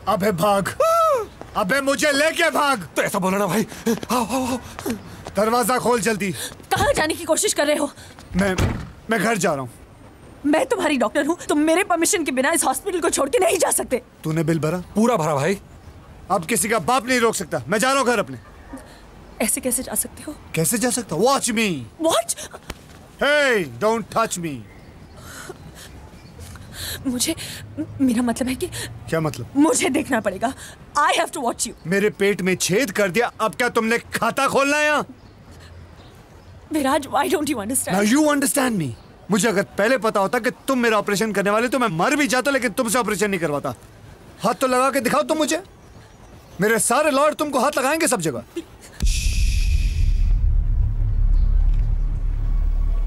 अबे भाग, अबे मुझे लेके भाग। तो ऐसा बोला ना भाई। आओ आओ आओ। दरवाजा खोल जल्दी। कहाँ जाने की कोशिश कर रहे हो? मैं घर जा रहा हूँ। मैं तुम्हारी डॉक्टर हूँ, तुम मेरे परमिशन के बिना इस हॉस्पिटल को छोड़ के नहीं जा सकते। तूने बिल भरा? पूरा भरा भाई। अब किसी का बाप नहीं रोक सकता। मैं जा रहा हूँ घर अपने। ऐसे कैसे जा सकते हो? कैसे जा सकता? Watch me. Watch? Hey, don't touch me. मुझे, मेरा मतलब है कि। क्या मतलब? मुझे देखना पड़ेगा। I have to watch you. मेरे पेट में छेद कर दिया, अब क्या तुमने खाता खोलना है यहाँ? विराज, why don't you understand? Now you understand me. मुझे अगर पहले पता होता कि तुम मेरा ऑपरेशन करने वाले तो मैं मर भी जाता, लेकिन तुमसे ऑपरेशन नहीं करवाता। हाथ तो लगा के दिखाओ तुम मुझे। मेरे सारे लॉर्ड तुमको हाथ लगाएंगे सब जगह।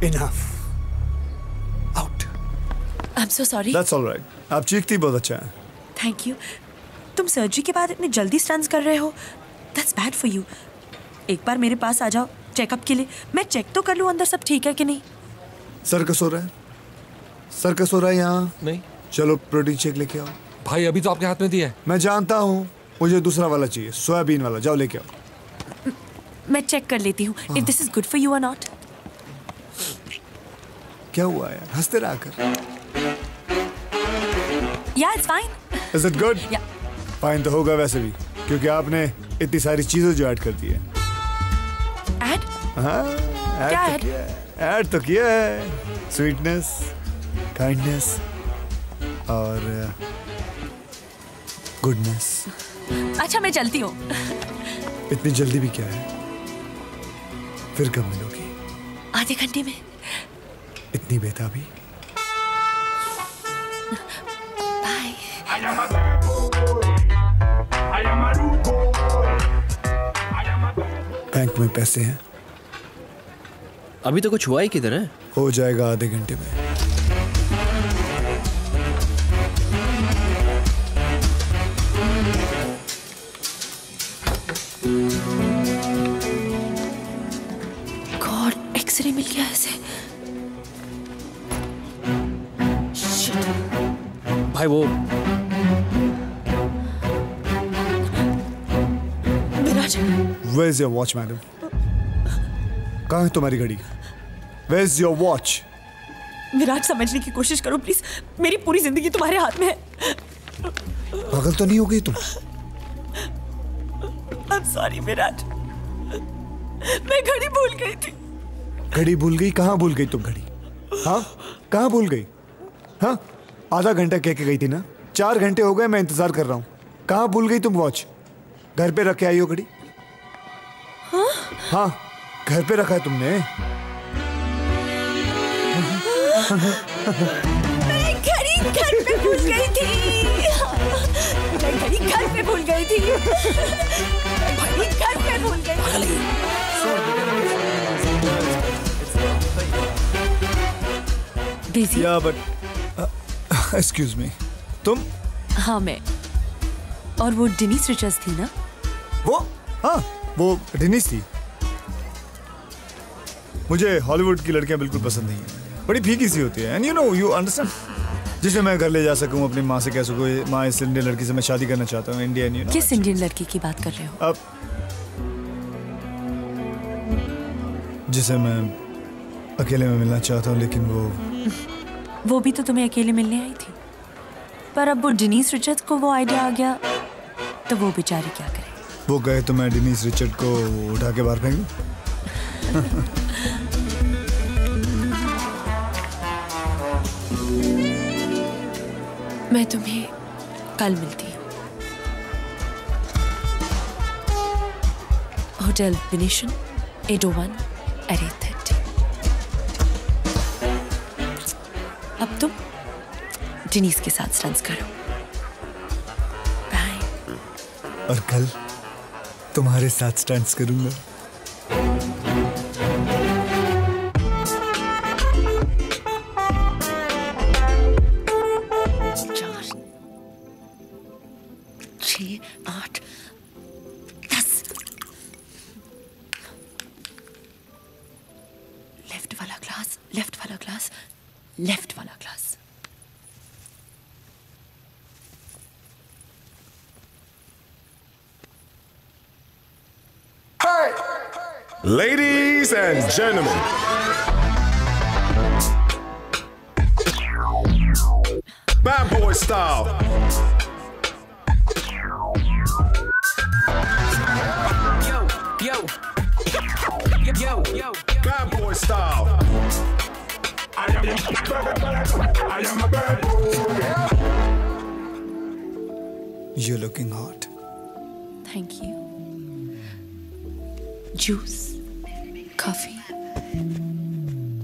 Enough. Out. I'm so sorry. That's all right. आप चीखती बहुत अच्छा है। Thank you. तुम सर्जरी के बाद इतनी जल्दी स्टंट्स कर रहे हो। That's bad for you. एक बार मेरे पास आ जाओ चेकअप के लिए। मैं चेक तो कर लूँ अंदर सब ठीक है कि नहीं। सर्कस हो रहा है? सर्कस हो रहा है यहाँ? नहीं। चलो प्रोटीन शेक लेके आओ। भाई अभी तो आपके हाथ में दिया है। मैं जानता हूँ, मुझे दूसरा वाला चाहिए, सोयाबीन वाला। जाओ लेके आओ। मैं चेक कर लेती हूँ if this is good for you or not. क्या हुआ यार? हंसते रहा कर। Yeah, it's fine. Is it good? Yeah. Fine तो होगा वैसे भी, क्योंकि आपने इतनी सारी चीजें जो ऐड कर दी है। ऐड? हाँ, क्या ऐड तो किया है। ऐड तो किया है। स्वीटनेस, काइंडनेस और गुडनेस। अच्छा मैं चलती हूँ। इतनी जल्दी भी क्या है? फिर कब मिलोगी? आधे घंटे में। इतनी बेताबी? बाय। बैंक में पैसे हैं? अभी तो कुछ हुआ ही किधर है? हो जाएगा आधे घंटे में। गॉड, एक्सरे मिल गया ऐसे। शिट। भाई वो विराज। Where is your watch, madam? कहाँ है तुम्हारी घड़ी? Where is your watch? विराज समझने की कोशिश करो प्लीज। मेरी पूरी जिंदगी तुम्हारे हाथ में है। पागल तो नहीं हो गई तुम? I'm sorry विराज। मैं घड़ी भूल गई थी। घड़ी भूल गई? कहाँ भूल गई तुम घड़ी? हाँ, कहाँ भूल गई? हाँ, आधा घंटा कह के गई थी ना। 4 घंटे हो गए मैं इंतजार कर रहा हूँ। कहाँ भूल गई तुम वॉच? घर पे रख के आई हो घड़ी? हाँ? हाँ, घर पे रखा है तुमने। मैं घड़ी घर पे भूल गई थी। मैं घड़ी घर पे भूल गई थी। घड़ी घर पे भूल गई थी। बिजी? या बट एक्सक्यूज मी, तुम? हाँ मैं। और वो डेनिस रिचर्ड्स थी ना? वो? हाँ, वो डेनिस थी। मुझे हॉलीवुड की लड़कियां बिल्कुल पसंद नहीं है। बड़ी फीकी सी होती है। And you know, you understand, जिसे मैं घर ले जा सकूं, अपनी माँ से कह सकूं, माँ इस इंडियन लड़की से मैं शादी करना चाहता हूँ। Indian, you know. किस इंडियन लड़की की बात कर रहे हो? अब जिसे मैं अकेले में मिलना चाहता हूँ, लेकिन वो भी तो तुम्हें अकेले मिलने आई थी। पर अब वो डेनिस रिचर्ड्स को वो आइडिया आ गया तो वो बेचारी क्या करे? वो गए तो मैं डेनिस रिचर्ड को उठा के बाहर फेंक दूं? मैं तुम्हें कल मिलती हूँ। Hotel venation 801 at 8:30। अब तुम डेनिस के साथ स्टंट्स करो। बाय। और कल तुम्हारे साथ स्टंट्स करूंगा। लेफ्ट वाला glass. Ladies and gentlemen, bad boy style. Yo, bad boy style. I am a bad boy. You're looking hot. Thank you. Juice, coffee,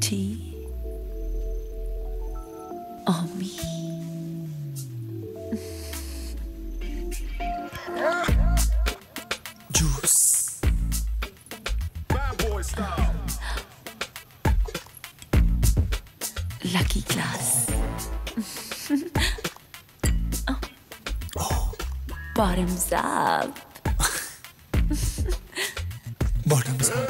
tea, on me. Juice. Bad boy style. Lucky glass. Bottoms up. Bottoms up.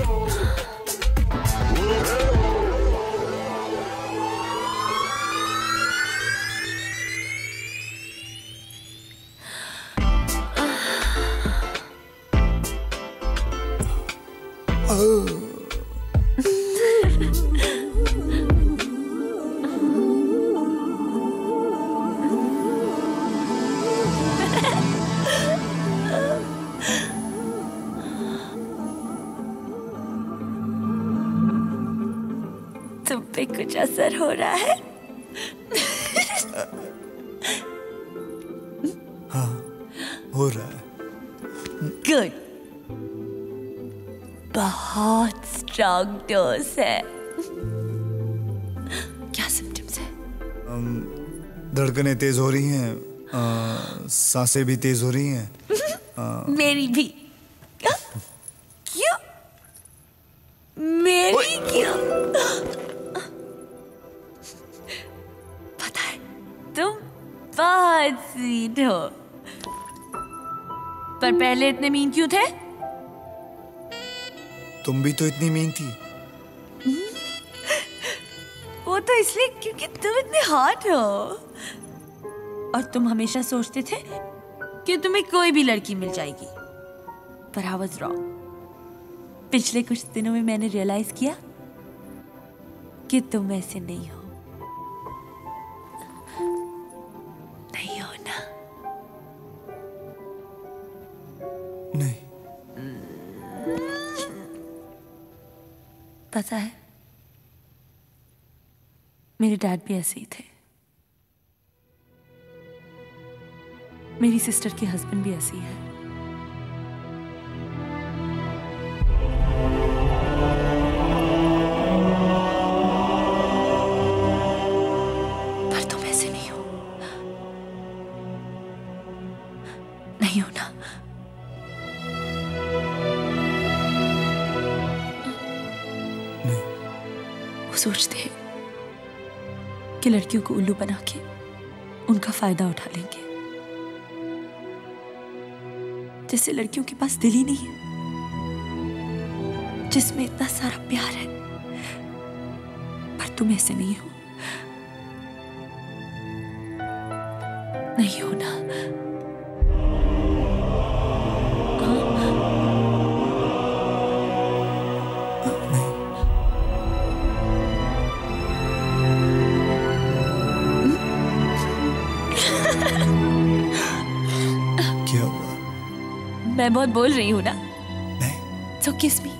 तुम पे कुछ असर हो रहा है? हो रहा है। गुड। बहुत स्ट्रॉन्ग डोज है। क्या सिम्टम्स है? धड़कनें तेज हो रही हैं, सांसें भी तेज हो रही हैं। मेरी भी। क्यों? मेरी क्यों? पता है तुम बहुत स्वीट हो, पर पहले इतने मीन क्यों थे? तुम भी तो इतनी मीन थी। वो तो इसलिए क्योंकि तुम इतने हॉट हो, और तुम हमेशा सोचते थे कि तुम्हें कोई भी लड़की मिल जाएगी, पर आई वाज रॉन्ग। पिछले कुछ दिनों में मैंने रियलाइज किया कि तुम ऐसे नहीं हो। नहीं हो ना? नहीं। पता है मेरे डैड भी ऐसे ही थे, मेरी सिस्टर के हस्बैंड भी ऐसे ही है। पर तुम ऐसे नहीं हो। नहीं हो ना? वो सोचते हैं कि लड़कियों को उल्लू बना के उनका फायदा उठा लेंगे, जैसे लड़कियों के पास दिल ही नहीं है, जिसमें इतना सारा प्यार है। पर तुम ऐसे नहीं हो। नहीं हो ना? क्या हुआ? मैं बहुत बोल रही हूँ ना? नहीं। So kiss me.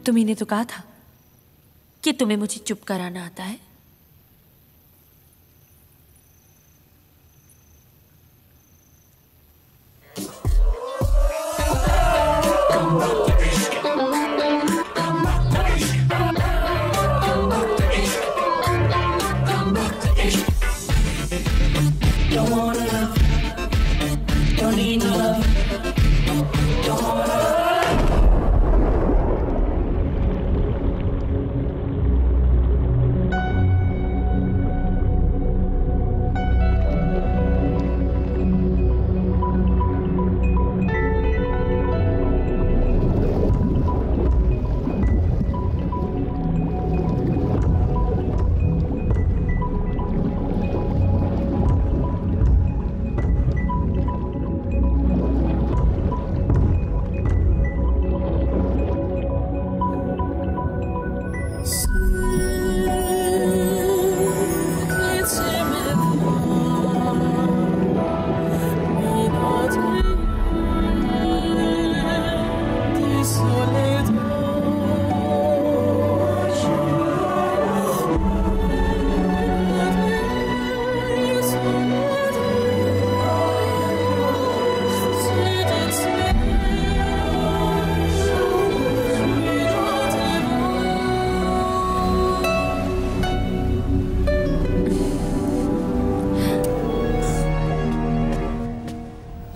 तुम्ही ने तो कहा था कि तुम्हें मुझे चुप कराना आता है।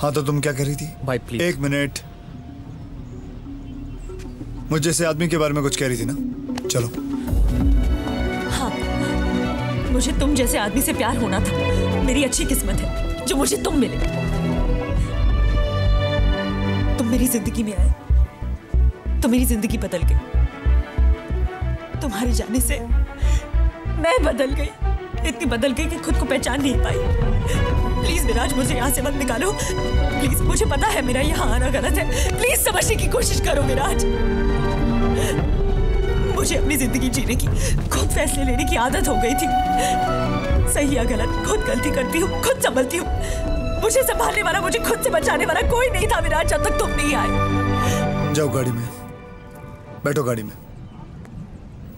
हाँ तो तुम क्या कह रही थी? भाई प्लीज। एक मिनट, मुझ जैसे आदमी के बारे में कुछ कह रही थी ना? चलो। हाँ, मुझे तुम जैसे आदमी से प्यार होना था। मेरी अच्छी किस्मत है जो मुझे तुम मिले। तुम मेरी जिंदगी में आए तो मेरी जिंदगी बदल गई। तुम्हारे जाने से मैं बदल गई, इतनी बदल गई कि खुद को पहचान नहीं पाई। प्लीज विराज, मुझे यहाँ से मत निकालो प्लीज। मुझे पता है मेरा यहाँ आना गलत है, प्लीज समझने की कोशिश करो विराज। मुझे अपनी जिंदगी जीने की, खुद फैसले लेने की आदत हो गई थी। सही या गलत खुद गलती करती हूँ, खुद संभलती हूँ। मुझे संभालने वाला, मुझे खुद से बचाने वाला कोई नहीं था विराज, जब तक तुम नहीं आए। जाओ गाड़ी में बैठो, गाड़ी में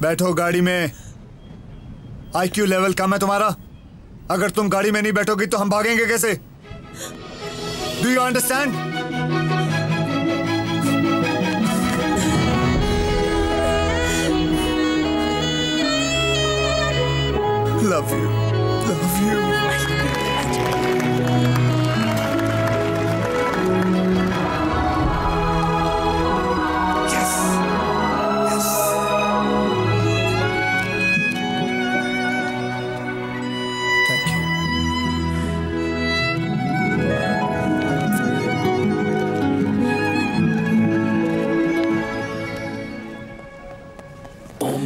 बैठो, गाड़ी में। IQ लेवल कम है तुम्हारा। अगर तुम गाड़ी में नहीं बैठोगी तो हम भागेंगे कैसे? Do you understand? Love you, love you.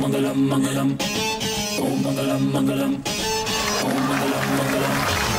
Mangalam, Mangalam, Om Mangalam, Mangalam, Om Mangalam, Mangalam.